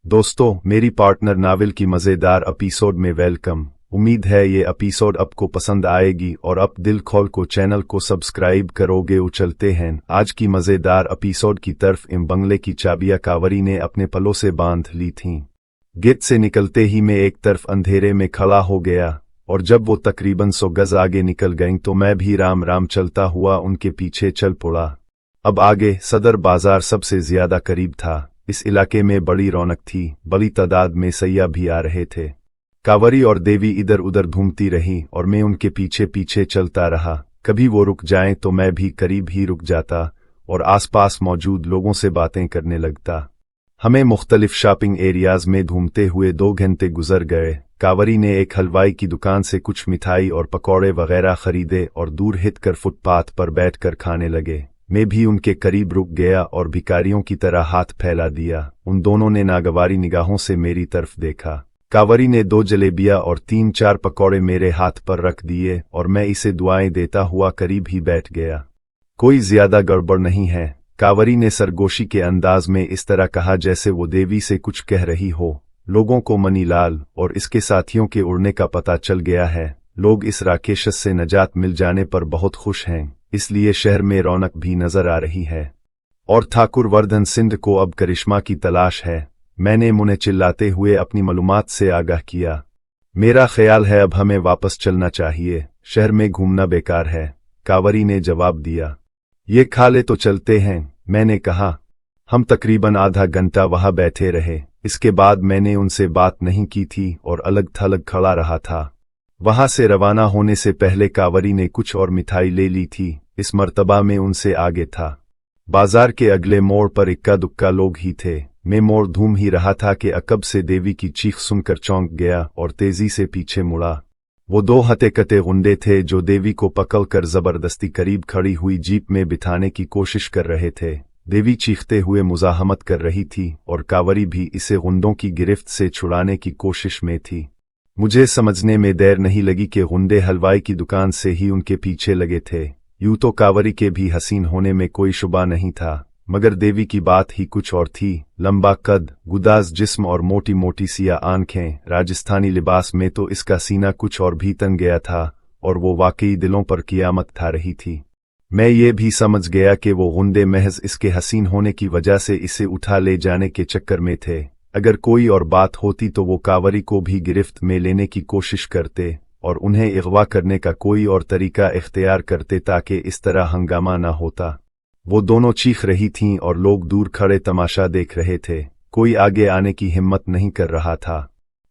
दोस्तों, मेरी partner novel की मज़ेदार एपिसोड में वेलकम। उम्मीद है ये एपिसोड आपको पसंद आएगी और आप दिल खोल को चैनल को सब्सक्राइब करोगे। उचलते हैं आज की मज़ेदार एपिसोड की तरफ। इन बंगले की चाबियां कावरी ने अपने पलों से बांध ली थीं। गेट से निकलते ही मैं एक तरफ अंधेरे में खड़ा हो गया और जब वो तकरीबन 100 गज आगे निकल गईं तो मैं भी राम राम चलता हुआ उनके पीछे चल पड़ा। अब आगे सदर बाजार सबसे ज्यादा करीब था। इस इलाके में बड़ी रौनक थी, बड़ी तादाद में सैयाह भी आ रहे थे। कावरी और देवी इधर उधर घूमती रही और मैं उनके पीछे पीछे चलता रहा। कभी वो रुक जाएं तो मैं भी करीब ही रुक जाता और आसपास मौजूद लोगों से बातें करने लगता। हमें मुख्तलिफ शॉपिंग एरियाज में घूमते हुए 2 घंटे गुजर गए। कावरी ने एक हलवाई की दुकान से कुछ मिठाई और पकौड़े वगैरह खरीदे और दूर हिटकर फुटपाथ पर बैठकर खाने लगे। मैं भी उनके करीब रुक गया और भिखारियों की तरह हाथ फैला दिया। उन दोनों ने नागवारी निगाहों से मेरी तरफ देखा। कावरी ने 2 जलेबियां और 3-4 पकौड़े मेरे हाथ पर रख दिए और मैं इसे दुआएं देता हुआ करीब ही बैठ गया। कोई ज्यादा गड़बड़ नहीं है, कावरी ने सरगोशी के अंदाज में इस तरह कहा जैसे वो देवी से कुछ कह रही हो। लोगों को मनीलाल और इसके साथियों के उड़ने का पता चल गया है। लोग इस राकेशस से नजात मिल जाने पर बहुत खुश हैं, इसलिए शहर में रौनक भी नजर आ रही है। और ठाकुर वर्धन सिंह को अब करिश्मा की तलाश है। मैंने मुने चिल्लाते हुए अपनी मालूमात से आगाह किया। मेरा ख्याल है अब हमें वापस चलना चाहिए, शहर में घूमना बेकार है, कावरी ने जवाब दिया। ये खा ले तो चलते हैं, मैंने कहा। हम तकरीबन आधा घंटा वहां बैठे रहे। इसके बाद मैंने उनसे बात नहीं की थी और अलग थलग खड़ा रहा था। वहां से रवाना होने से पहले कावरी ने कुछ और मिठाई ले ली थी। इस मर्तबा में उनसे आगे था। बाजार के अगले मोड़ पर इक्का दुक्का लोग ही थे। मैं मोड़ घूम ही रहा था कि अकब से देवी की चीख सुनकर चौंक गया और तेजी से पीछे मुड़ा। वो 2 हते-कते गुंडे थे जो देवी को पकड़कर जबरदस्ती करीब खड़ी हुई जीप में बिठाने की कोशिश कर रहे थे। देवी चीखते हुए मुजाहमत कर रही थी और कावरी भी इसे गुंडों की गिरफ्त से छुड़ाने की कोशिश में थी। मुझे समझने में देर नहीं लगी कि गुंडे हलवाई की दुकान से ही उनके पीछे लगे थे। यूं तो कावरी के भी हसीन होने में कोई शुबा नहीं था, मगर देवी की बात ही कुछ और थी। लंबा कद, गुदाज जिस्म और मोटी मोटी सिया आंखें। राजस्थानी लिबास में तो इसका सीना कुछ और भी तन गया था और वो वाकई दिलों पर कियामत ठा रही थी। मैं ये भी समझ गया कि वो गुंडे महज इसके हसीन होने की वजह से इसे उठा ले जाने के चक्कर में थे। अगर कोई और बात होती तो वो कावरी को भी गिरफ्त में लेने की कोशिश करते और उन्हें अगवा करने का कोई और तरीका इख्तियार करते ताकि इस तरह हंगामा ना होता। वो दोनों चीख रही थीं और लोग दूर खड़े तमाशा देख रहे थे। कोई आगे आने की हिम्मत नहीं कर रहा था।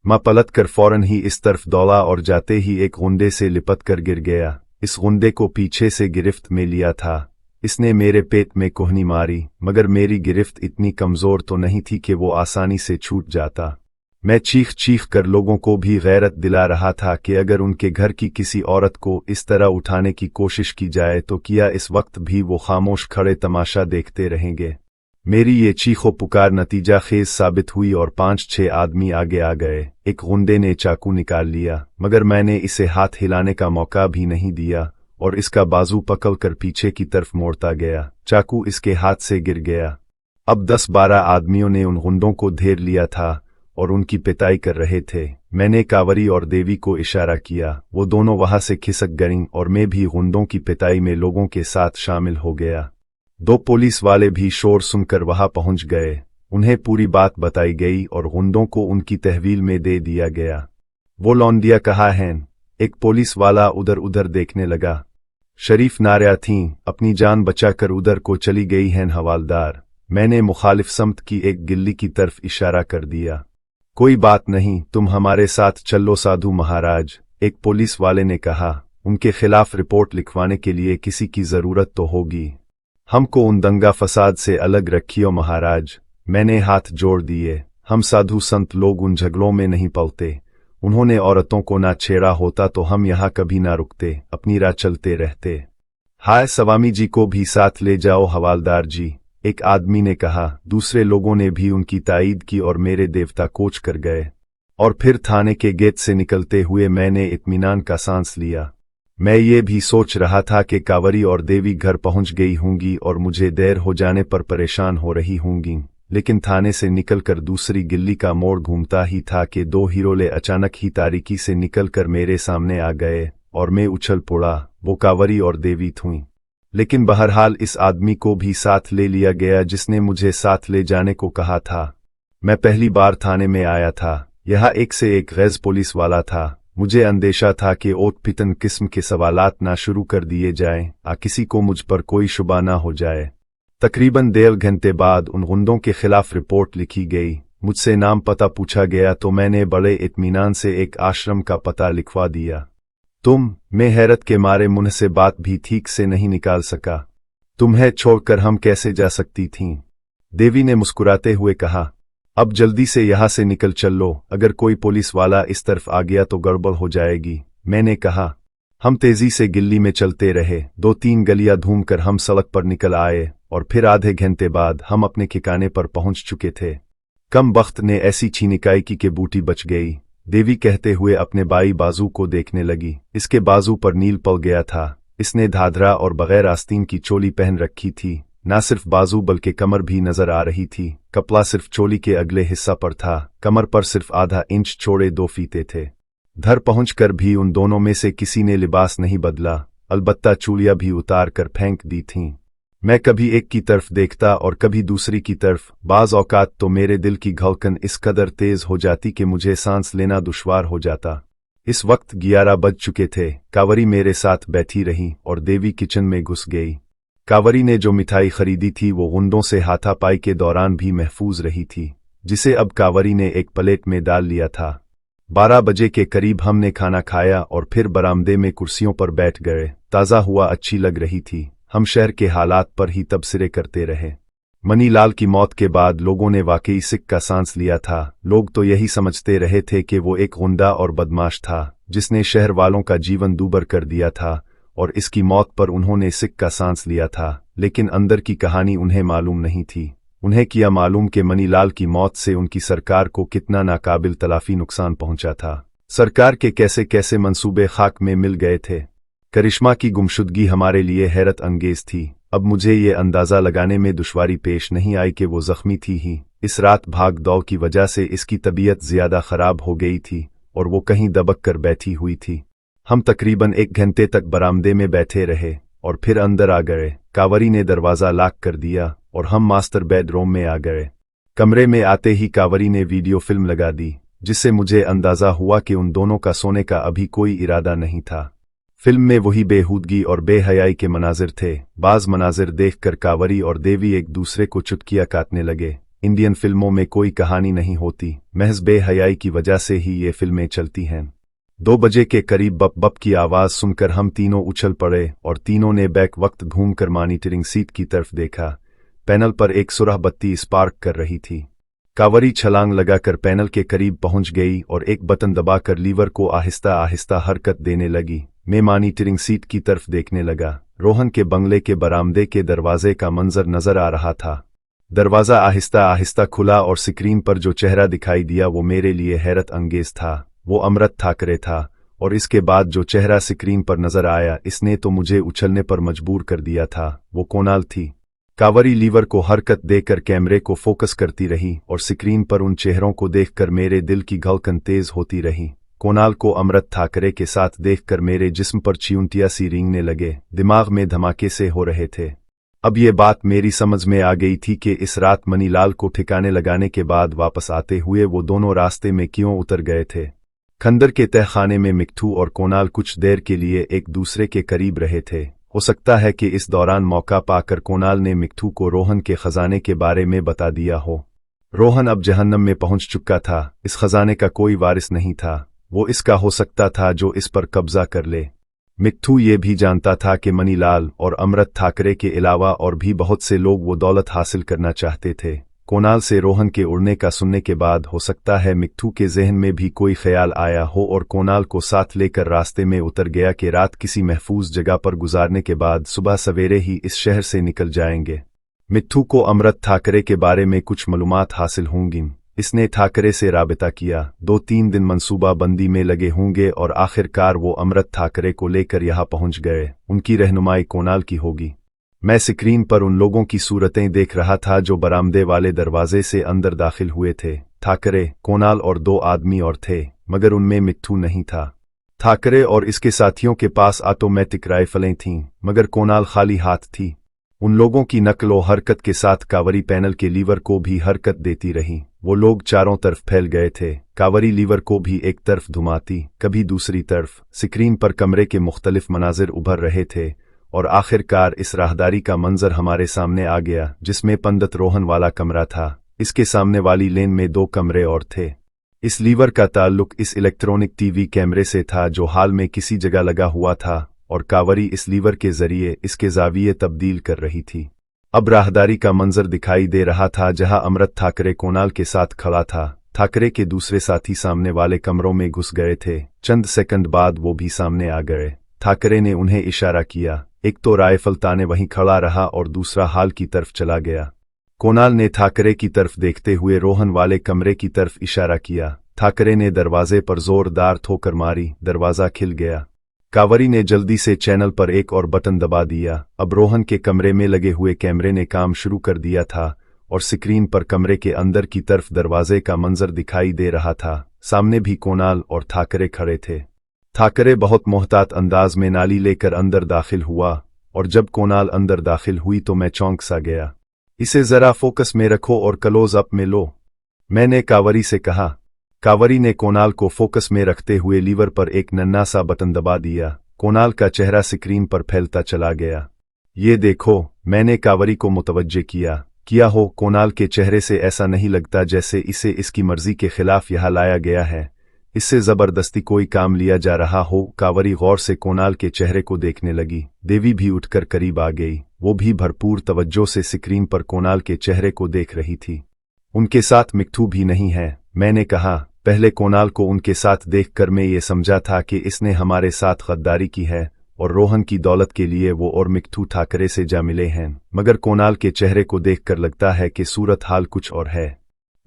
मैं पलट कर फौरन ही इस तरफ दौड़ा और जाते ही एक गुंडे से लिपट कर गिर गया। इस गुंडे को पीछे से गिरफ्त में लिया था। इसने मेरे पेट में कोहनी मारी, मगर मेरी गिरफ्त इतनी कमजोर तो नहीं थी कि वो आसानी से छूट जाता। मैं चीख चीख कर लोगों को भी गैरत दिला रहा था कि अगर उनके घर की किसी औरत को इस तरह उठाने की कोशिश की जाए तो क्या इस वक्त भी वो खामोश खड़े तमाशा देखते रहेंगे। मेरी ये चीखो पुकार नतीजा खेज साबित हुई और 5-6 आदमी आगे आ गए। एक गुंडे ने चाकू निकाल लिया, मगर मैंने इसे हाथ हिलाने का मौका भी नहीं दिया और इसका बाजू पकड़कर पीछे की तरफ मोड़ता गया। चाकू इसके हाथ से गिर गया। अब 10-12 आदमियों ने उन गुंडों को घेर लिया था और उनकी पिटाई कर रहे थे। मैंने कावरी और देवी को इशारा किया। वो दोनों वहां से खिसक गईं और मैं भी गुंडों की पिटाई में लोगों के साथ शामिल हो गया। 2 पुलिस वाले भी शोर सुनकर वहां पहुंच गए। उन्हें पूरी बात बताई गई और गुंडों को उनकी तहवील में दे दिया गया। वो लौंडिया कहाँ हैं? एक पुलिस वाला उधर उधर देखने लगा। शरीफ नारिया थीं, अपनी जान बचाकर उधर को चली गई हैं हवालदार। मैंने मुखालिफ समत की एक गिल्ली की तरफ इशारा कर दिया। कोई बात नहीं, तुम हमारे साथ चलो साधु महाराज, एक पुलिस वाले ने कहा। उनके खिलाफ रिपोर्ट लिखवाने के लिए किसी की जरूरत तो होगी। हमको उन दंगा फसाद से अलग रखियो महाराज, मैंने हाथ जोड़ दिए। हम साधु संत लोग उन झगड़ों में नहीं पलते। उन्होंने औरतों को ना छेड़ा होता तो हम यहाँ कभी ना रुकते, अपनी राह चलते रहते। हाय स्वामी जी को भी साथ ले जाओ हवालदार जी, एक आदमी ने कहा। दूसरे लोगों ने भी उनकी ताईद की और मेरे देवता कोच कर गए। और फिर थाने के गेट से निकलते हुए मैंने इत्मीनान का सांस लिया। मैं ये भी सोच रहा था कि कावरी और देवी घर पहुंच गई होंगी और मुझे देर हो जाने पर परेशान हो रही होंगी, लेकिन थाने से निकलकर दूसरी गिल्ली का मोड़ घूमता ही था कि दो हिरोले अचानक ही तारीकी से निकलकर मेरे सामने आ गए और मैं उछल पड़ा। वो कांवरी और देवी थीं। लेकिन बहरहाल इस आदमी को भी साथ ले लिया गया जिसने मुझे साथ ले जाने को कहा था। मैं पहली बार थाने में आया था। यहाँ एक से एक गैर पुलिस वाला था। मुझे अंदेशा था कि ओट पितन किस्म के सवालात ना शुरू कर दिए जाएं, किसी को मुझ पर कोई शुबा ना हो जाए। तकरीबन 1.5 घंटे बाद उन गुंडों के खिलाफ रिपोर्ट लिखी गई। मुझसे नाम पता पूछा गया तो मैंने बड़े इत्मीनान से एक आश्रम का पता लिखवा दिया। मैं हैरत के मारे मुंह से बात भी ठीक से नहीं निकाल सका। तुम्हें छोड़कर हम कैसे जा सकती थीं? देवी ने मुस्कुराते हुए कहा। अब जल्दी से यहाँ से निकल चल लो, अगर कोई पुलिस वाला इस तरफ आ गया तो गड़बड़ हो जाएगी। मैंने कहा। हम तेजी से गिल्ली में चलते रहे। 2-3 गलियां घूमकर हम सड़क पर निकल आए और फिर आधे घंटे बाद हम अपने ठिकाने पर पहुंच चुके थे। कम बख्त ने ऐसी छीनिकाई की कि बूटी बच गई, देवी कहते हुए अपने बाई बाजू को देखने लगी। इसके बाजू पर नील पड़ गया था। इसने धाधरा और बगैर आस्तीन की चोली पहन रखी थी। ना सिर्फ बाजू बल्कि कमर भी नजर आ रही थी। कपड़ा सिर्फ चोली के अगले हिस्सा पर था। कमर पर सिर्फ आधा इंच चौड़े 2 फीते थे। घर पहुंचकर भी उन दोनों में से किसी ने लिबास नहीं बदला, अलबत्ता चूड़ियां भी उतार कर फेंक दी थीं। मैं कभी एक की तरफ देखता और कभी दूसरी की तरफ। बाज औकात तो मेरे दिल की धड़कन इस कदर तेज हो जाती कि मुझे सांस लेना दुश्वार हो जाता। इस वक्त 11 बज चुके थे। कांवरी मेरे साथ बैठी रही और देवी किचन में घुस गई। कांवरी ने जो मिठाई खरीदी थी वो गुंडों से हाथापाई के दौरान भी महफूज रही थी, जिसे अब कांवरी ने एक प्लेट में डाल लिया था। 12 बजे के करीब हमने खाना खाया और फिर बरामदे में कुर्सियों पर बैठ गए। ताज़ा हुआ अच्छी लग रही थी। हम शहर के हालात पर ही तबसरे करते रहे। मनीलाल की मौत के बाद लोगों ने वाकई सिक का सांस लिया था। लोग तो यही समझते रहे थे कि वो एक गुंडा और बदमाश था जिसने शहर वालों का जीवन दूभर कर दिया था और इसकी मौत पर उन्होंने सिक का सांस लिया था। लेकिन अंदर की कहानी उन्हें मालूम नहीं थी। उन्हें किया मालूम कि मनीलाल की मौत से उनकी सरकार को कितना नाकाबिल तलाफी नुकसान पहुंचा था। सरकार के कैसे कैसे मंसूबे खाक में मिल गए थे। करिश्मा की गुमशुदगी हमारे लिए हैरत अंगेज थी। अब मुझे ये अंदाजा लगाने में दुश्वारी पेश नहीं आई कि वो जख्मी थी ही। इस रात भाग दौड़ की वजह से इसकी तबीयत ज्यादा खराब हो गई थी और वो कहीं दबक कर बैठी हुई थी। हम तकरीबन 1 घंटे तक बरामदे में बैठे रहे और फिर अंदर आ गए। कांवरी ने दरवाज़ा लॉक कर दिया और हम मास्टर बेडरूम में आ गए। कमरे में आते ही कांवरी ने वीडियो फिल्म लगा दी, जिससे मुझे अंदाजा हुआ कि उन दोनों का सोने का अभी कोई इरादा नहीं था। फिल्म में वही बेहूदगी और बेहयाई के मनाजिर थे। बाज मनाजिर देखकर कांवरी और देवी एक दूसरे को चुटकियां काटने लगे। इंडियन फिल्मों में कोई कहानी नहीं होती, महज बेहयाई की वजह से ही ये फिल्में चलती हैं। 2 बजे के करीब बप बप की आवाज सुनकर हम तीनों उछल पड़े और तीनों ने बैक वक्त घूमकर मॉनिटरिंग सीट की तरफ देखा। पैनल पर एक सुरह बत्ती स्पार्क कर रही थी। कांवरी छलांग लगाकर पैनल के करीब पहुंच गई और एक बटन दबाकर लीवर को आहिस्ता आहिस्ता हरकत देने लगी। मैं मॉनिटरिंग सीट की तरफ देखने लगा। रोहन के बंगले के बरामदे के दरवाजे का मंजर नजर आ रहा था। दरवाजा आहिस्ता आहिस्ता खुला और स्क्रीन पर जो चेहरा दिखाई दिया वो मेरे लिए हैरत अंगेज था। वो अमृत ठाकरे था और इसके बाद जो चेहरा स्क्रीन पर नजर आया इसने तो मुझे उछलने पर मजबूर कर दिया था। वो कोणाल थी। कांवरी लीवर को हरकत देकर कैमरे को फोकस करती रही और स्क्रीन पर उन चेहरों को देखकर मेरे दिल की धड़कन तेज होती रही। कोणाल को अमृत ठाकरे के साथ देखकर मेरे जिस्म पर चियूंटियां सी रेंगने लगे। दिमाग में धमाके से हो रहे थे। अब ये बात मेरी समझ में आ गई थी कि इस रात मनीलाल को ठिकाने लगाने के बाद वापस आते हुए वो दोनों रास्ते में क्यों उतर गए थे। खंदर के तहखाने में मिट्ठू और कोणाल कुछ देर के लिए एक दूसरे के करीब रहे थे। हो सकता है कि इस दौरान मौका पाकर कोणाल ने मिट्ठू को रोहन के खजाने के बारे में बता दिया हो। रोहन अब जहन्नम में पहुंच चुका था। इस खजाने का कोई वारिस नहीं था। वो इसका हो सकता था जो इस पर कब्जा कर ले। मिट्ठू ये भी जानता था कि मनीलाल और अमृत ठाकरे के अलावा और भी बहुत से लोग वो दौलत हासिल करना चाहते थे। कोणाल से रोहन के उड़ने का सुनने के बाद हो सकता है मिट्ठू के जहन में भी कोई ख्याल आया हो और कोणाल को साथ लेकर रास्ते में उतर गया कि रात किसी महफूज जगह पर गुजारने के बाद सुबह सवेरे ही इस शहर से निकल जाएंगे। मिट्ठू को अमृत ठाकरे के बारे में कुछ मालूमात हासिल होंगी। इसने ठाकरे से राबिता किया। 2-3 दिन मंसूबा बंदी में लगे होंगे और आखिरकार वो अमृत ठाकरे को लेकर यहाँ पहुंच गए। उनकी रहनुमाई कोणाल की होगी। मैं स्क्रीन पर उन लोगों की सूरतें देख रहा था जो बरामदे वाले दरवाजे से अंदर दाखिल हुए थे। ठाकरे, कोणाल और 2 आदमी और थे, मगर उनमें मिट्ठू नहीं था। ठाकरे और इसके साथियों के पास ऑटोमेटिक राइफलें थीं, मगर कोणाल खाली हाथ थी। उन लोगों की नकल व हरकत के साथ कावरी पैनल के लीवर को भी हरकत देती रही। वो लोग चारों तरफ फैल गए थे। कावरी लीवर को भी एक तरफ घुमाती, कभी दूसरी तरफ। स्क्रीन पर कमरे के मुख्तलिफ मनाजिर उभर रहे थे और आखिरकार इस राहदारी का मंजर हमारे सामने आ गया, जिसमें पंडित रोहन वाला कमरा था। इसके सामने वाली लेन में 2 कमरे और थे। इस लीवर का ताल्लुक इस इलेक्ट्रॉनिक टीवी कैमरे से था जो हाल में किसी जगह लगा हुआ था, और कावरी इस लीवर के जरिए इसके जाविये तब्दील कर रही थी। अब राहदारी का मंजर दिखाई दे रहा था जहां अमृत ठाकरे कोणाल के साथ खड़ा था। ठाकरे के दूसरे साथी सामने वाले कमरों में घुस गए थे। चंद सेकंड बाद वो भी सामने आ गए। ठाकरे ने उन्हें इशारा किया। एक तो राइफल ताने वहीं खड़ा रहा और दूसरा हाल की तरफ चला गया। कोणाल ने ठाकरे की तरफ देखते हुए रोहन वाले कमरे की तरफ इशारा किया। ठाकरे ने दरवाजे पर जोरदार ठोकर मारी, दरवाजा खिल गया। कावरी ने जल्दी से चैनल पर एक और बटन दबा दिया। अब रोहन के कमरे में लगे हुए कैमरे ने काम शुरू कर दिया था और स्क्रीन पर कमरे के अंदर की तरफ दरवाजे का मंजर दिखाई दे रहा था। सामने भी कोणाल और ठाकरे खड़े थे। ठाकरे बहुत मोहतात अंदाज में नाली लेकर अंदर दाखिल हुआ, और जब कोणाल अंदर दाखिल हुई तो मैं चौंक सा गया। इसे जरा फोकस में रखो और क्लोज अप में लो, मैंने कावरी से कहा। कावरी ने कोणाल को फोकस में रखते हुए लीवर पर एक नन्हा सा बटन दबा दिया। कोणाल का चेहरा स्क्रीन पर फैलता चला गया। ये देखो, मैंने कावरी को मुतवज्जे किया हो। कोणाल के चेहरे से ऐसा नहीं लगता जैसे इसे इसकी मर्जी के खिलाफ यहाँ लाया गया है, इससे जबरदस्ती कोई काम लिया जा रहा हो। कावरी गौर से कोणाल के चेहरे को देखने लगी। देवी भी उठकर करीब आ गई। वो भी भरपूर तवज्जो से स्क्रीन पर कोणाल के चेहरे को देख रही थी। उनके साथ मिट्ठू भी नहीं है, मैंने कहा। पहले कोणाल को उनके साथ देखकर मैं ये समझा था कि इसने हमारे साथ गद्दारी की है और रोहन की दौलत के लिए वो और मिट्ठू ठाकरे से जा मिले हैं, मगर कोणाल के चेहरे को देखकर लगता है कि सूरत हाल कुछ और है।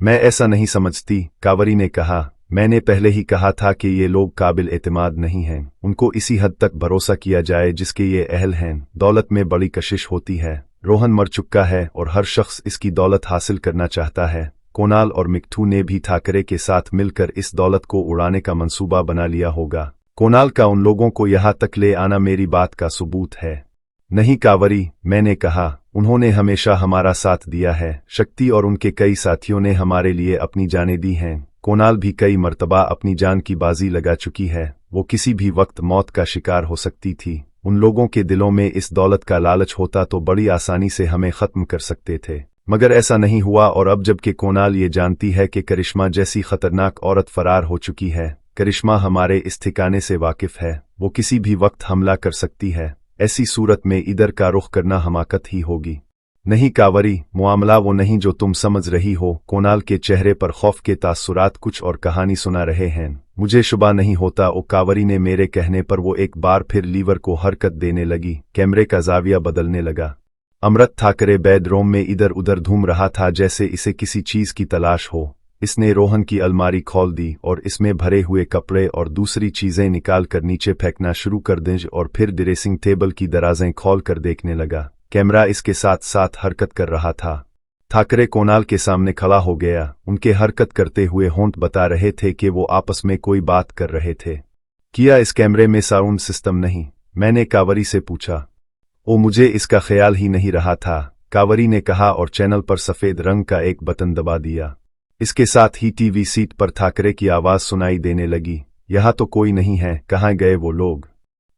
मैं ऐसा नहीं समझती, कावरी ने कहा। मैंने पहले ही कहा था कि ये लोग काबिल एतमाद नहीं हैं। उनको इसी हद तक भरोसा किया जाए जिसके ये अहल हैं। दौलत में बड़ी कशिश होती है। रोहन मर चुका है और हर शख्स इसकी दौलत हासिल करना चाहता है। कोणाल और मिट्ठू ने भी ठाकरे के साथ मिलकर इस दौलत को उड़ाने का मंसूबा बना लिया होगा। कोणाल का उन लोगों को यहाँ तक ले आना मेरी बात का सबूत है। नहीं कावरी, मैंने कहा, उन्होंने हमेशा हमारा साथ दिया है। शक्ति और उनके कई साथियों ने हमारे लिए अपनी जानें दी हैं। कोणाल भी कई मर्तबा अपनी जान की बाजी लगा चुकी है। वो किसी भी वक्त मौत का शिकार हो सकती थी। उन लोगों के दिलों में इस दौलत का लालच होता तो बड़ी आसानी से हमें खत्म कर सकते थे, मगर ऐसा नहीं हुआ। और अब जबकि कोणाल ये जानती है कि करिश्मा जैसी खतरनाक औरत फरार हो चुकी है, करिश्मा हमारे इस ठिकाने से वाकिफ है, वो किसी भी वक्त हमला कर सकती है। ऐसी सूरत में इधर का रुख करना हमाकत ही होगी। नहीं कावरी, मामला वो नहीं जो तुम समझ रही हो। कोणाल के चेहरे पर खौफ के तासुरात कुछ और कहानी सुना रहे हैं। मुझे शुबा नहीं होता। ओ कावरी ने मेरे कहने पर वो एक बार फिर लीवर को हरकत देने लगी। कैमरे का जाविया बदलने लगा। अमृत ठाकरे बेडरूम में इधर उधर घूम रहा था जैसे इसे किसी चीज की तलाश हो। इसने रोहन की अलमारी खोल दी और इसमें भरे हुए कपड़े और दूसरी चीजें निकाल कर नीचे फेंकना शुरू कर दी और फिर ड्रेसिंग टेबल की दराजें खोल कर देखने लगा। कैमरा इसके साथ साथ हरकत कर रहा था। ठाकरे कोणाल के सामने खड़ा हो गया। उनके हरकत करते हुए होंठ बता रहे थे कि वो आपस में कोई बात कर रहे थे। क्या इस कैमरे में साउंड सिस्टम नहीं? मैंने कावरी से पूछा। ओ, मुझे इसका ख्याल ही नहीं रहा था, कावरी ने कहा और चैनल पर सफेद रंग का एक बटन दबा दिया। इसके साथ ही टीवी सीट पर ठाकरे की आवाज सुनाई देने लगी। यहाँ तो कोई नहीं है, कहाँ गए वो लोग?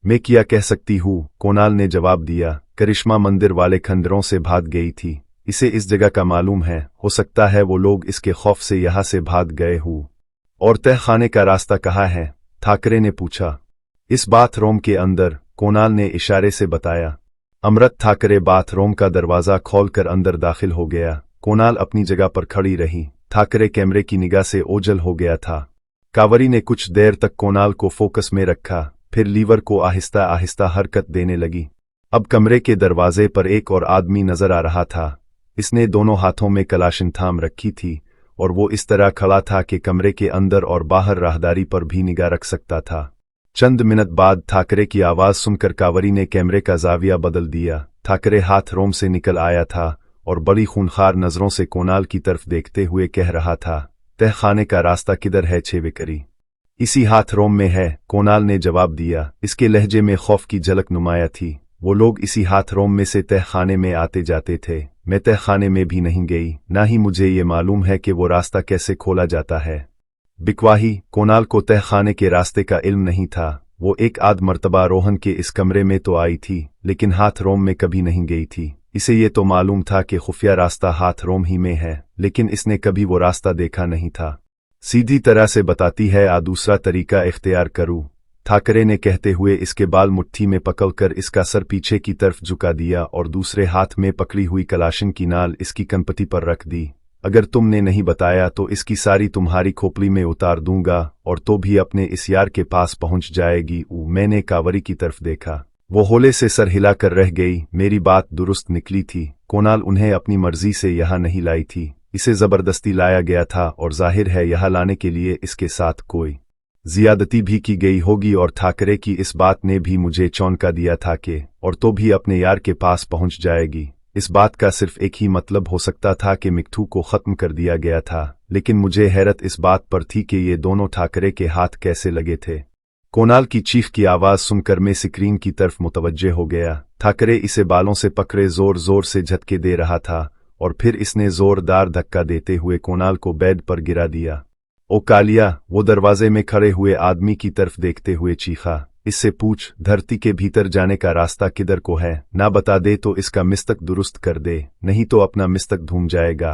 मैं क्या कह सकती हूँ, कोणाल ने जवाब दिया। करिश्मा मंदिर वाले खंडरों से भाग गई थी। इसे इस जगह का मालूम है। हो सकता है वो लोग इसके खौफ से यहाँ से भाग गए हों। और तह खाने का रास्ता कहाँ है? ठाकरे ने पूछा। इस बाथरूम के अंदर, कोणाल ने इशारे से बताया। अमृत ठाकरे बाथरूम का दरवाजा खोलकर अंदर दाखिल हो गया। कोणाल अपनी जगह पर खड़ी रही। ठाकरे कैमरे की निगाह से ओझल हो गया था। कावरी ने कुछ देर तक कोणाल को फोकस में रखा, फिर लीवर को आहिस्ता आहिस्ता हरकत देने लगी। अब कमरे के दरवाजे पर एक और आदमी नजर आ रहा था। इसने दोनों हाथों में कलाशिन थाम रखी थी और वो इस तरह खड़ा था कि कमरे के अंदर और बाहर राहदारी पर भी निगाह रख सकता था। चंद मिनट बाद ठाकरे की आवाज सुनकर कांवरी ने कैमरे का जाविया बदल दिया। ठाकरे हाथ रोम से निकल आया था और बड़ी खूनखार नजरों से कोणाल की तरफ देखते हुए कह रहा था, तह खाने का रास्ता किधर है छेवेकरी? इसी हाथ रोम में है, कोणाल ने जवाब दिया। इसके लहजे में खौफ की झलक नुमाया थी। वो लोग इसी हाथ रोम में से तह खाने में आते जाते थे। मैं तह खाने में भी नहीं गई, ना ही मुझे ये मालूम है कि वो रास्ता कैसे खोला जाता है। बिकवाही, कोणाल को तह खाने के रास्ते का इल्म नहीं था। वो एक आध मर्तबा रोहन के इस कमरे में तो आई थी, लेकिन हाथ रोम में कभी नहीं गई थी। इसे ये तो मालूम था कि खुफिया रास्ता हाथ रोम ही में है, लेकिन इसने कभी वो रास्ता देखा नहीं था। सीधी तरह से बताती है, आ दूसरा तरीका इख्तियार करूं, ठाकरे ने कहते हुए इसके बाल मुट्ठी में पकड़कर इसका सर पीछे की तरफ झुका दिया और दूसरे हाथ में पकड़ी हुई कलाशन की नाल इसकी कनपटी पर रख दी। अगर तुमने नहीं बताया तो इसकी सारी तुम्हारी खोपड़ी में उतार दूंगा, और तो भी अपने इस यार के पास पहुंच जाएगी। मैंने कांवरी की तरफ देखा, वो होले से सर हिलाकर रह गई। मेरी बात दुरुस्त निकली थी। कोणाल उन्हें अपनी मर्जी से यहाँ नहीं लाई थी, इसे जबरदस्ती लाया गया था, और जाहिर है यहाँ लाने के लिए इसके साथ कोई जियादती भी की गई होगी। और ठाकरे की इस बात ने भी मुझे चौंका दिया था कि और तो भी अपने यार के पास पहुंच जाएगी। इस बात का सिर्फ एक ही मतलब हो सकता था कि मिट्ठू को खत्म कर दिया गया था, लेकिन मुझे हैरत इस बात पर थी कि ये दोनों ठाकरे के हाथ कैसे लगे थे। कोणाल की चीख की आवाज सुनकर मैं स्क्रीन की तरफ मुतवज्जे हो गया। ठाकरे इसे बालों से पकड़े जोर जोर से झटके दे रहा था, और फिर इसने जोरदार धक्का देते हुए कोणाल को बेड पर गिरा दिया। ओ कालिया, वो दरवाजे में खड़े हुए आदमी की तरफ देखते हुए चीखा, इससे पूछ, धरती के भीतर जाने का रास्ता किधर को है? ना बता दे तो इसका मिस्तक दुरुस्त कर दे, नहीं तो अपना मिस्तक धूम जाएगा।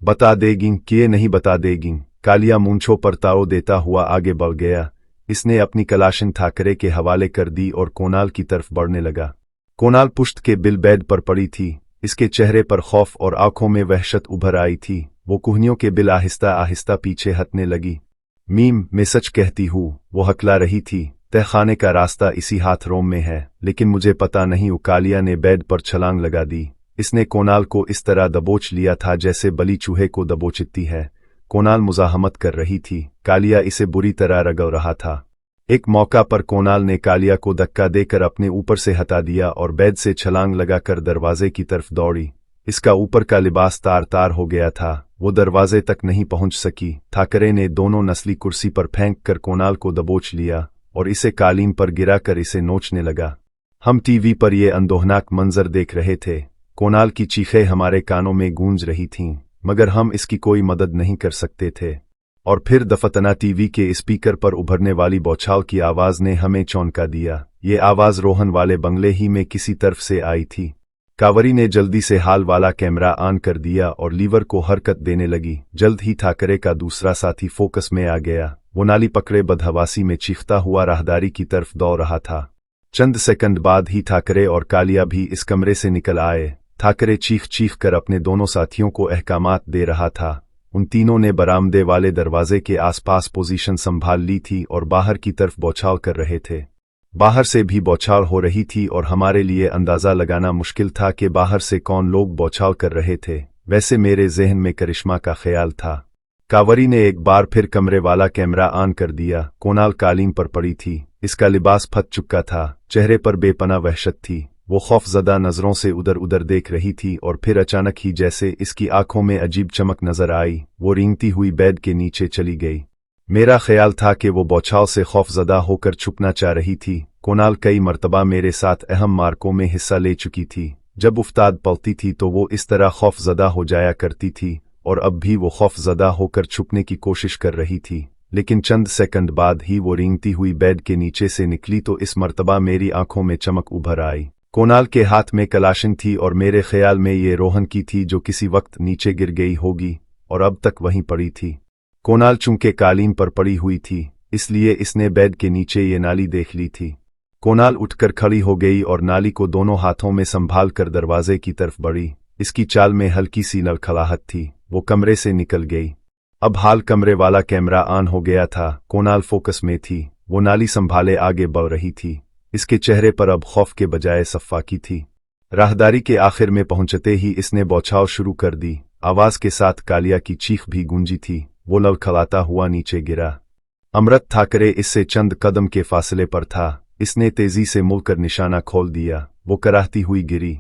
बता देगी कि नहीं बता देगी? कालिया मूंछों पर ताव देता हुआ आगे बढ़ गया। इसने अपनी कलाशन ठाकरे के हवाले कर दी और कोणाल की तरफ बढ़ने लगा। कोणाल पुश्त के बिल बेड पर पड़ी थी। इसके चेहरे पर खौफ और आंखों में वहशत उभर आई थी। वो कुहनियों के बिल आहिस्ता आहिस्ता पीछे हटने लगी। मीम, मैं सच कहती हूँ, वो हकला रही थी। तह खाने का रास्ता इसी हाथ रोम में है, लेकिन मुझे पता नहीं। कालिया ने बेड पर छलांग लगा दी। इसने कोणाल को इस तरह दबोच लिया था जैसे बली चूहे को दबोचती है। कोणाल मुजाहमत कर रही थी, कालिया इसे बुरी तरह रगड़ रहा था। एक मौका पर कोणाल ने कालिया को धक्का देकर अपने ऊपर से हटा दिया और बेड से छलांग लगाकर दरवाजे की तरफ दौड़ी। इसका ऊपर का लिबास तार तार हो गया था, वो दरवाजे तक नहीं पहुंच सकी। ठाकरे ने दोनों नस्ली कुर्सी पर फेंक कर कोणाल को दबोच लिया और इसे कालीन पर गिराकर इसे नोचने लगा। हम टीवी पर ये अंदोहनाक मंजर देख रहे थे। कोणाल की चीखें हमारे कानों में गूंज रही थीं, मगर हम इसकी कोई मदद नहीं कर सकते थे। और फिर दफतना टीवी के स्पीकर पर उभरने वाली बौछार की आवाज ने हमें चौंका दिया। ये आवाज रोहन वाले बंगले ही में किसी तरफ से आई थी। कांवरी ने जल्दी से हाल वाला कैमरा ऑन कर दिया और लीवर को हरकत देने लगी। जल्द ही ठाकरे का दूसरा साथी फोकस में आ गया। वो नाली पकड़े बदहवासी में चीखता हुआ राहदारी की तरफ दौड़ रहा था। चंद सेकंड बाद ही ठाकरे और कालिया भी इस कमरे से निकल आए। ठाकरे चीख चीख कर अपने दोनों साथियों को अहकामात दे रहा था। उन तीनों ने बरामदे वाले दरवाजे के आसपास पोजीशन संभाल ली थी और बाहर की तरफ बौछार कर रहे थे। बाहर से भी बौछार हो रही थी और हमारे लिए अंदाजा लगाना मुश्किल था कि बाहर से कौन लोग बौछार कर रहे थे। वैसे मेरे जहन में करिश्मा का ख्याल था। कांवरी ने एक बार फिर कमरे वाला कैमरा ऑन कर दिया। कोणाल कालीन पर पड़ी थी। इसका लिबास फट चुका था, चेहरे पर बेपनाह वहशत थी। वो खौफजदा नजरों से उधर उधर देख रही थी और फिर अचानक ही जैसे इसकी आंखों में अजीब चमक नजर आई, वो रेंगती हुई बेड के नीचे चली गई। मेरा ख्याल था कि वो बौछार से खौफजदा होकर छुपना चाह रही थी। कोणाल कई मर्तबा मेरे साथ अहम मार्कों में हिस्सा ले चुकी थी। जब उफ्ताद पलती थी तो वो इस तरह खौफजदा हो जाया करती थी, और अब भी वो खौफजदा होकर छुपने की कोशिश कर रही थी। लेकिन चंद सेकंड बाद ही वो रेंगती हुई बेड के नीचे से निकली तो इस मर्तबा मेरी आंखों में चमक उभर आई। कोणाल के हाथ में कलाशन थी और मेरे ख्याल में ये रोहन की थी जो किसी वक्त नीचे गिर गई होगी और अब तक वहीं पड़ी थी। कोणाल चूंकि कालीन पर पड़ी हुई थी, इसलिए इसने बेड के नीचे ये नाली देख ली थी। कोणाल उठकर खड़ी हो गई और नाली को दोनों हाथों में संभाल कर दरवाजे की तरफ बढ़ी। इसकी चाल में हल्की सी लड़खड़ाहट थी। वो कमरे से निकल गई। अब हाल कमरे वाला कैमरा ऑन हो गया था। कोणाल फोकस में थी। वो नाली संभाले आगे बढ़ रही थी। इसके चेहरे पर अब खौफ के बजाय सफ़ाकी थी। राहदारी के आखिर में पहुंचते ही इसने बौछार शुरू कर दी। आवाज के साथ कालिया की चीख भी गूंजी थी। वो लड़खड़ाता हुआ नीचे गिरा। अमृत ठाकरे इससे चंद कदम के फासले पर था। इसने तेजी से मुड़कर निशाना खोल दिया। वो कराहती हुई गिरी।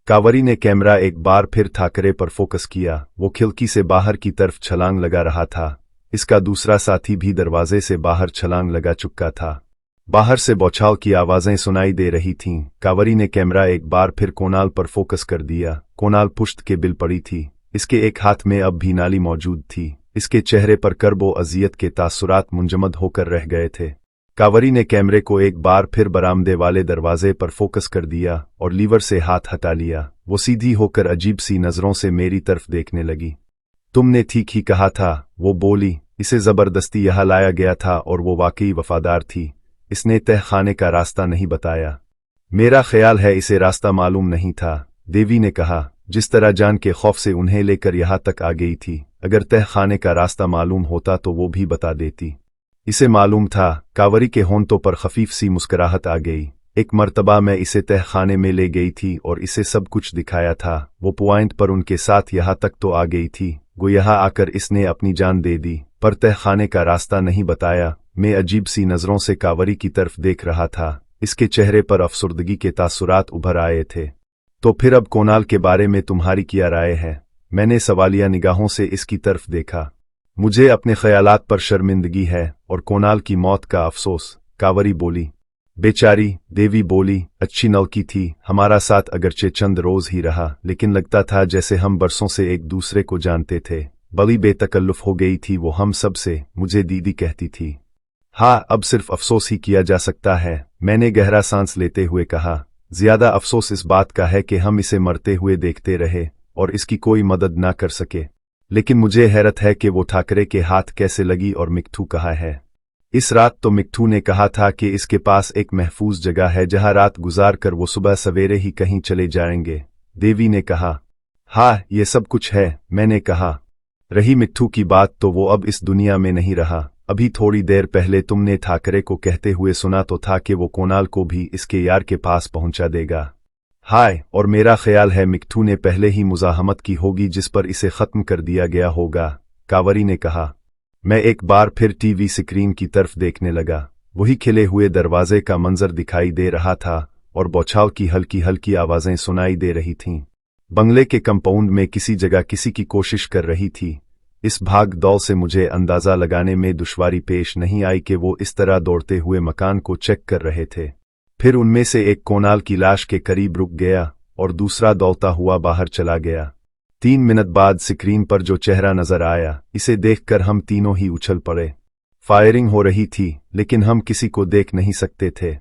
कांवरी ने कैमरा एक बार फिर ठाकरे पर फोकस किया। वो खिड़की से बाहर की तरफ छलांग लगा रहा था। इसका दूसरा साथी भी दरवाजे से बाहर छलांग लगा चुका था। बाहर से बौछार की आवाजें सुनाई दे रही थीं। कांवरी ने कैमरा एक बार फिर कोणाल पर फोकस कर दिया। कोणाल पुश्त के बिल पड़ी थी। इसके एक हाथ में अब भी नाली मौजूद थी। इसके चेहरे पर कर्बो अजियत के तासुरात मुंजमद होकर रह गए थे। कांवरी ने कैमरे को एक बार फिर बरामदे वाले दरवाजे पर फोकस कर दिया और लीवर से हाथ हटा लिया। वो सीधी होकर अजीब सी नजरों से मेरी तरफ देखने लगी। तुमने ठीक ही कहा था, वो बोली। इसे जबरदस्ती यहाँ लाया गया था और वो वाकई वफादार थी। इसने तहखाने का रास्ता नहीं बताया। मेरा ख्याल है इसे रास्ता मालूम नहीं था, देवी ने कहा, जिस तरह जान के खौफ से उन्हें लेकर यहाँ तक आ गई थी। अगर तहखाने का रास्ता मालूम होता तो वो भी बता देती। इसे मालूम था। कांवरी के होंठों पर खफीफ सी मुस्कुराहट आ गई। एक मर्तबा मैं इसे तहखाने में ले गई थी और इसे सब कुछ दिखाया था। वो पॉइंट पर उनके साथ यहाँ तक तो आ गई थी। वो यहाँ आकर इसने अपनी जान दे दी, पर तहखाने का रास्ता नहीं बताया। मैं अजीब सी नजरों से कांवरी की तरफ देख रहा था। इसके चेहरे पर अफसुर्दगी के तासुरात उभर आए थे। तो फिर अब कोणाल के बारे में तुम्हारी क्या राय है? मैंने सवालिया निगाहों से इसकी तरफ देखा। मुझे अपने ख्यालात पर शर्मिंदगी है और कोणाल की मौत का अफसोस, कांवरी बोली। बेचारी, देवी बोली। अच्छी नलकी थी। हमारा साथ अगरचे चंद रोज ही रहा, लेकिन लगता था जैसे हम बरसों से एक दूसरे को जानते थे। बड़ी बेतकल्लुफ हो गई थी वो हम सब से। मुझे दीदी कहती थी। हाँ, अब सिर्फ अफसोस ही किया जा सकता है, मैंने गहरा सांस लेते हुए कहा। ज्यादा अफसोस इस बात का है कि हम इसे मरते हुए देखते रहे और इसकी कोई मदद ना कर सके। लेकिन मुझे हैरत है कि वो ठाकरे के हाथ कैसे लगी और मिट्ठू कहाँ है। इस रात तो मिट्ठू ने कहा था कि इसके पास एक महफूज जगह है जहां रात गुजार कर वो सुबह सवेरे ही कहीं चले जाएंगे, देवी ने कहा। हाँ, ये सब कुछ है, मैंने कहा। रही मिट्ठू की बात तो वो अब इस दुनिया में नहीं रहा। अभी थोड़ी देर पहले तुमने ठाकरे को कहते हुए सुना तो था कि वो कोणाल को भी इसके यार के पास पहुंचा देगा। हाय, और मेरा ख्याल है मिट्ठू ने पहले ही मुजाहमत की होगी जिस पर इसे खत्म कर दिया गया होगा, कांवरी ने कहा। मैं एक बार फिर टीवी स्क्रीन की तरफ देखने लगा। वही खिले हुए दरवाजे का मंजर दिखाई दे रहा था और बौछार की हल्की हल्की आवाजें सुनाई दे रही थीं। बंगले के कंपाउंड में किसी जगह किसी की कोशिश कर रही थी। इस भाग दौड़ से मुझे अंदाजा लगाने में दुश्वारी पेश नहीं आई कि वो इस तरह दौड़ते हुए मकान को चेक कर रहे थे। फिर उनमें से एक कोणाल की लाश के करीब रुक गया और दूसरा दौड़ता हुआ बाहर चला गया। 3 मिनट बाद स्क्रीन पर जो चेहरा नजर आया, इसे देखकर हम तीनों ही उछल पड़े। फायरिंग हो रही थी, लेकिन हम किसी को देख नहीं सकते थे।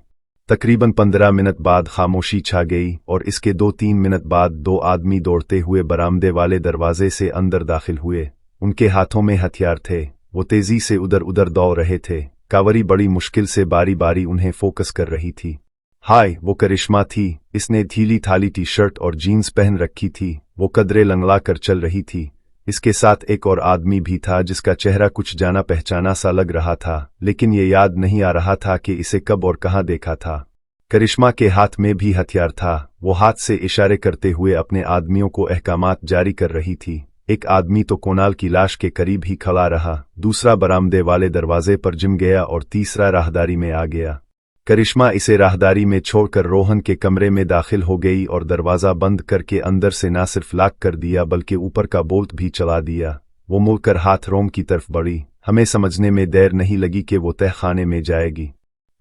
तकरीबन 15 मिनट बाद खामोशी छा गई और इसके 2-3 मिनट बाद 2 आदमी दौड़ते हुए बरामदे वाले दरवाजे से अंदर दाखिल हुए। उनके हाथों में हथियार थे। वो तेजी से उधर उधर दौड़ रहे थे। कांवरी बड़ी मुश्किल से बारी बारी उन्हें फोकस कर रही थी। हाय, वो करिश्मा थी। इसने ढीली थाली टी शर्ट और जीन्स पहन रखी थी। वो कदरे लंगड़ा कर चल रही थी। इसके साथ एक और आदमी भी था जिसका चेहरा कुछ जाना पहचाना सा लग रहा था, लेकिन ये याद नहीं आ रहा था कि इसे कब और कहाँ देखा था। करिश्मा के हाथ में भी हथियार था। वो हाथ से इशारे करते हुए अपने आदमियों को अहकामात जारी कर रही थी। एक आदमी तो कोणाल की लाश के करीब ही खड़ा रहा, दूसरा बरामदे वाले दरवाजे पर जिम गया और तीसरा राहदारी में आ गया। करिश्मा इसे राहदारी में छोड़कर रोहन के कमरे में दाखिल हो गई और दरवाजा बंद करके अंदर से न सिर्फ लॉक कर दिया बल्कि ऊपर का बोल्ट भी चला दिया। वो मुड़कर हाथ रोम की तरफ बढ़ी। हमें समझने में देर नहीं लगी कि वो तहखाने में जाएगी।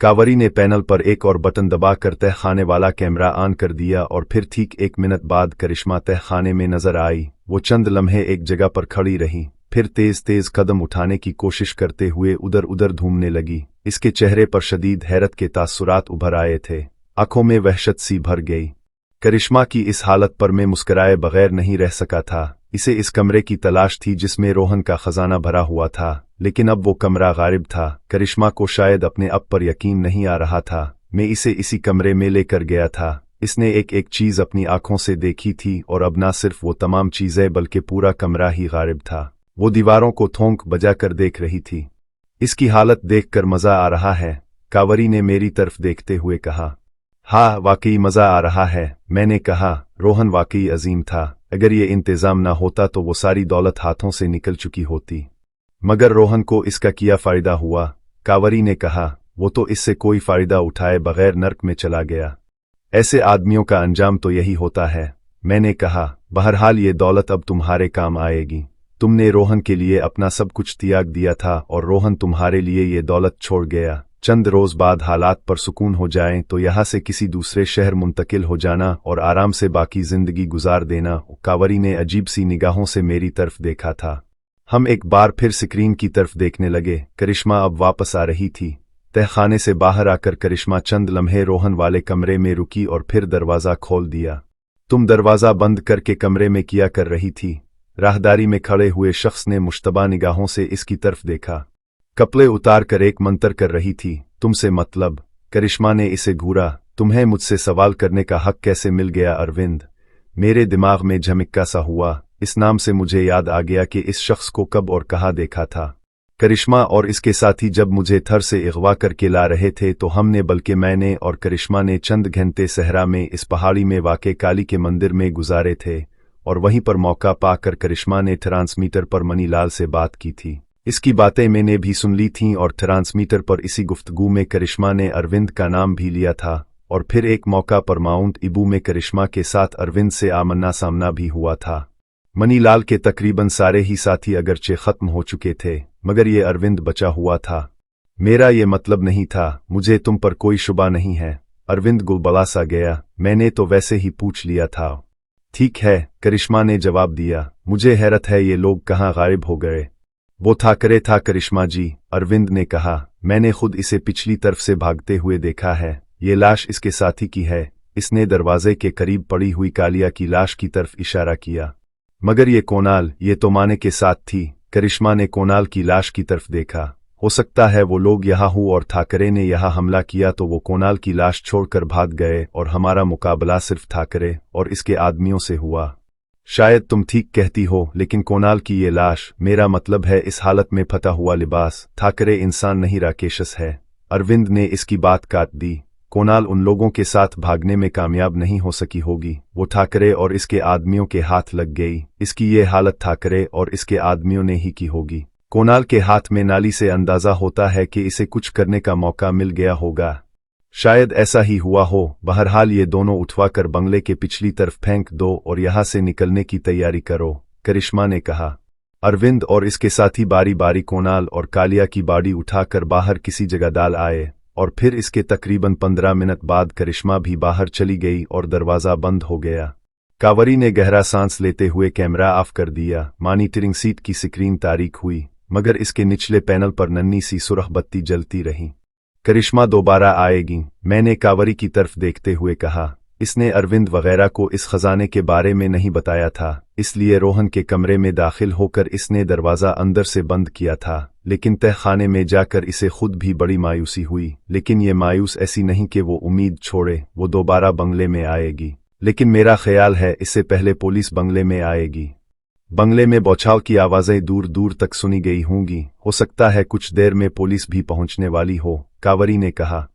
कांवरी ने पैनल पर एक और बटन दबाकर तहखाने वाला कैमरा ऑन कर दिया और फिर ठीक 1 मिनट बाद करिश्मा तहखाने में नजर आई। वो चंद लम्हे एक जगह पर खड़ी रही, फिर तेज तेज कदम उठाने की कोशिश करते हुए उधर उधर घूमने लगी। इसके चेहरे पर शदीद हैरत के तासुरात उभर आए थे। आंखों में वहशत सी भर गई। करिश्मा की इस हालत पर मैं मुस्कुराए बगैर नहीं रह सका था। इसे इस कमरे की तलाश थी जिसमें रोहन का खजाना भरा हुआ था, लेकिन अब वो कमरा गायब था। करिश्मा को शायद अपने आप पर यकीन नहीं आ रहा था। मैं इसे इसी कमरे में लेकर गया था। इसने एक एक चीज अपनी आंखों से देखी थी और अब ना सिर्फ वो तमाम चीजें बल्कि पूरा कमरा ही गायब था। वो दीवारों को थोंक बजाकर देख रही थी। इसकी हालत देखकर मजा आ रहा है, कांवरी ने मेरी तरफ देखते हुए कहा। हाँ, वाकई मजा आ रहा है, मैंने कहा। रोहन वाकई अजीम था। अगर ये इंतजाम ना होता तो वो सारी दौलत हाथों से निकल चुकी होती। मगर रोहन को इसका क्या फायदा हुआ? कांवरी ने कहा, वो तो इससे कोई फायदा उठाए बगैर नर्क में चला गया। ऐसे आदमियों का अंजाम तो यही होता है। मैंने कहा, बहरहाल ये दौलत अब तुम्हारे काम आएगी। तुमने रोहन के लिए अपना सब कुछ त्याग दिया था और रोहन तुम्हारे लिए ये दौलत छोड़ गया। चंद रोज बाद हालात पर सुकून हो जाएं तो यहाँ से किसी दूसरे शहर मुंतकिल हो जाना और आराम से बाकी जिंदगी गुजार देना। कांवरी ने अजीब सी निगाहों से मेरी तरफ देखा था। हम एक बार फिर स्क्रीन की तरफ देखने लगे। करिश्मा अब वापस आ रही थी। तहखाने से बाहर आकर करिश्मा चंद लम्हे रोहन वाले कमरे में रुकी और फिर दरवाज़ा खोल दिया। तुम दरवाज़ा बंद करके कमरे में किया कर रही थी? राहदारी में खड़े हुए शख्स ने मुश्तबा निगाहों से इसकी तरफ देखा। कपड़े उतार कर एक मंतर कर रही थी। तुमसे मतलब? करिश्मा ने इसे घूरा। तुम्हें मुझसे सवाल करने का हक कैसे मिल गया अरविंद? मेरे दिमाग में झमिक्का सा हुआ। इस नाम से मुझे याद आ गया कि इस शख्स को कब और कहाँ देखा था। करिश्मा और इसके साथी जब मुझे थर से अगवा करके ला रहे थे तो हमने, बल्कि मैंने और करिश्मा ने चंद घंटे सहरा में इस पहाड़ी में वाक़े काली के मंदिर में गुजारे थे और वहीं पर मौका पाकर करिश्मा ने ट्रांसमीटर पर मनीलाल से बात की थी। इसकी बातें मैंने भी सुन ली थीं और ट्रांसमीटर पर इसी गुफ्तगू में करिश्मा ने अरविंद का नाम भी लिया था और फिर एक मौका पर माउंट ईबू में करिश्मा के साथ अरविंद से आमना सामना भी हुआ था। मनीलाल के तकरीबन सारे ही साथी अगरचे खत्म हो चुके थे मगर ये अरविंद बचा हुआ था। मेरा ये मतलब नहीं था। मुझे तुम पर कोई शुबा नहीं है। अरविंद गुलबला सा गया। मैंने तो वैसे ही पूछ लिया था। ठीक है, करिश्मा ने जवाब दिया। मुझे हैरत है ये लोग कहाँ गायब हो गए। वो ठाकरे था करिश्मा जी, अरविंद ने कहा। मैंने खुद इसे पिछली तरफ से भागते हुए देखा है। ये लाश इसके साथी की है। इसने दरवाजे के करीब पड़ी हुई कालिया की लाश की तरफ इशारा किया। मगर ये कोनाल, ये तो माने के साथ थी। करिश्मा ने कोनाल की लाश की तरफ देखा। हो सकता है वो लोग यहाँ हो और ठाकरे ने यहाँ हमला किया तो वो कोनाल की लाश छोड़कर भाग गए और हमारा मुकाबला सिर्फ ठाकरे और इसके आदमियों से हुआ। शायद तुम ठीक कहती हो, लेकिन कोनाल की ये लाश, मेरा मतलब है इस हालत में फटा हुआ लिबास, ठाकरे इंसान नहीं राकेशस है। अरविंद ने इसकी बात काट दी। कोनाल उन लोगों के साथ भागने में कामयाब नहीं हो सकी होगी। वो ठाकरे और इसके आदमियों के हाथ लग गई। इसकी ये हालत ठाकरे और इसके आदमियों ने ही की होगी। कोनाल के हाथ में नाली से अंदाजा होता है कि इसे कुछ करने का मौका मिल गया होगा। शायद ऐसा ही हुआ हो। बहरहाल ये दोनों उठवाकर बंगले के पिछली तरफ फेंक दो और यहाँ से निकलने की तैयारी करो, करिश्मा ने कहा। अरविंद और इसके साथी बारी बारी कोनाल और कालिया की बाड़ी उठाकर बाहर किसी जगह डाल आए और फिर इसके तकरीबन 15 मिनट बाद करिश्मा भी बाहर चली गई और दरवाज़ा बंद हो गया। कांवरी ने गहरा सांस लेते हुए कैमरा ऑफ कर दिया। मॉनिटरिंग सीट की स्क्रीन तारीक हुई मगर इसके निचले पैनल पर नन्ही सी सुरख बत्ती जलती रही। करिश्मा दोबारा आएगी, मैंने कांवरी की तरफ देखते हुए कहा। इसने अरविंद वगैरह को इस खजाने के बारे में नहीं बताया था, इसलिए रोहन के कमरे में दाखिल होकर इसने दरवाज़ा अंदर से बंद किया था। लेकिन तहखाने में जाकर इसे खुद भी बड़ी मायूसी हुई। लेकिन ये मायूस ऐसी नहीं कि वो उम्मीद छोड़े। वो दोबारा बंगले में आएगी, लेकिन मेरा ख्याल है इससे पहले पुलिस बंगले में आएगी। बंगले में बौछार की आवाज़ें दूर दूर तक सुनी गई होंगी। हो सकता है कुछ देर में पुलिस भी पहुंचने वाली हो, कांवरी ने कहा।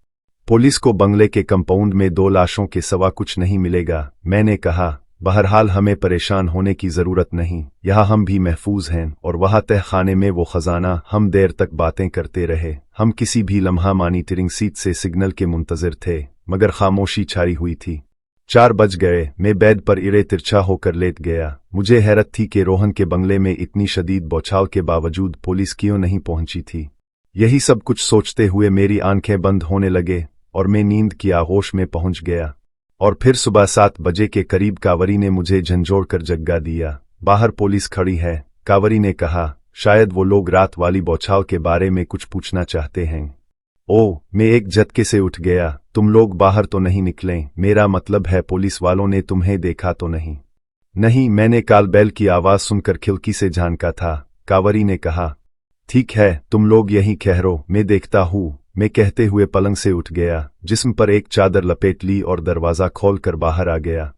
पुलिस को बंगले के कंपाउंड में 2 लाशों के सिवा कुछ नहीं मिलेगा, मैंने कहा। बहरहाल हमें परेशान होने की जरूरत नहीं। यहाँ हम भी महफूज हैं और वहाँ तहखाने में वो खजाना। हम देर तक बातें करते रहे। हम किसी भी लम्हा मॉनिटरिंग सीट से सिग्नल के मुंतजिर थे मगर खामोशी छाई हुई थी। 4 बज गए। मैं बेड पर इड़े तिरछा होकर लेट गया। मुझे हैरत थी कि रोहन के बंगले में इतनी शदीद बौछार के बावजूद पुलिस क्यों नहीं पहुंची थी। यही सब कुछ सोचते हुए मेरी आंखें बंद होने लगे और मैं नींद की आगोश में पहुंच गया। और फिर सुबह 7 बजे के करीब कांवरी ने मुझे झंझोड़ कर जगा दिया। बाहर पुलिस खड़ी है, कांवरी ने कहा। शायद वो लोग रात वाली बौछार के बारे में कुछ पूछना चाहते हैं। ओह, मैं एक झटके से उठ गया। तुम लोग बाहर तो नहीं निकले? मेरा मतलब है पुलिस वालों ने तुम्हें देखा तो नहीं? नहीं, मैंने काल बैल की आवाज़ सुनकर खिड़की से झांका था, कांवरी ने कहा। ठीक है, तुम लोग यहीं ठहरो, मैं देखता हूँ, मैं कहते हुए पलंग से उठ गया, जिस्म पर एक चादर लपेट ली और दरवाज़ा खोलकर बाहर आ गया।